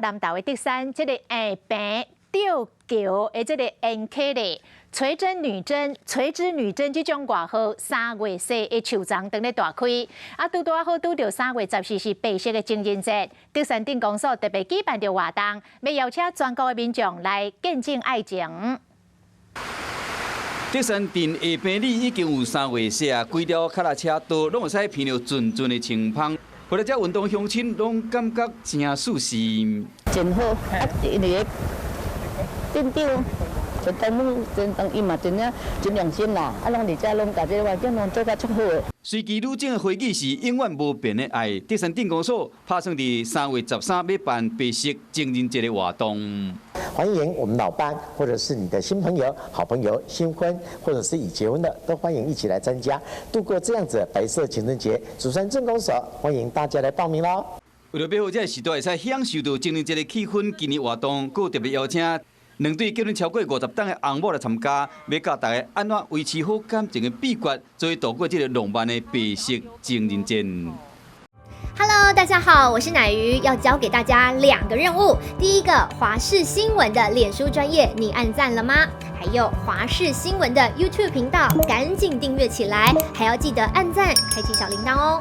南投的德山，这个下平吊桥的这个烟客咧。垂针女针、垂直女针这种外号，3月4的球场等咧大开，拄好拄到3月14是白色的情人节，德山镇公所特别举办着活动，要邀请全国的民众来见证爱情。德山镇下坪里已经有3月4啊，规条脚踏车道拢会使闻到阵阵的清香，回来这运动乡亲拢感觉真舒适。真好，因为镇长。真当伊嘛真用心啦，拢伫遮拢甲这环境拢做甲足好诶。随其女政的会议是永远无变的爱，德山镇公所打算伫3月13要办白色情人节的活动。欢迎我们老伴，或者是你的新朋友、好朋友、新婚，或者是已结婚的，都欢迎一起来参加，度过这样子的白色情人节。竹山镇公所欢迎大家来报名喽！为了保护这个时代会使享受到情人节的气氛，今年活动佫特别邀请2对结婚超过50档的红某来参加，要教大家安怎维持好感情的秘诀，作为度过这个浪漫的白色情人节。Hello， 大家好，我是乃瑜，要教给大家2个任务。第一个，华视新闻的脸书专页，你按赞了吗？还有华视新闻的 YouTube 频道，赶紧订阅起来，还要记得按赞，开启小铃铛哦。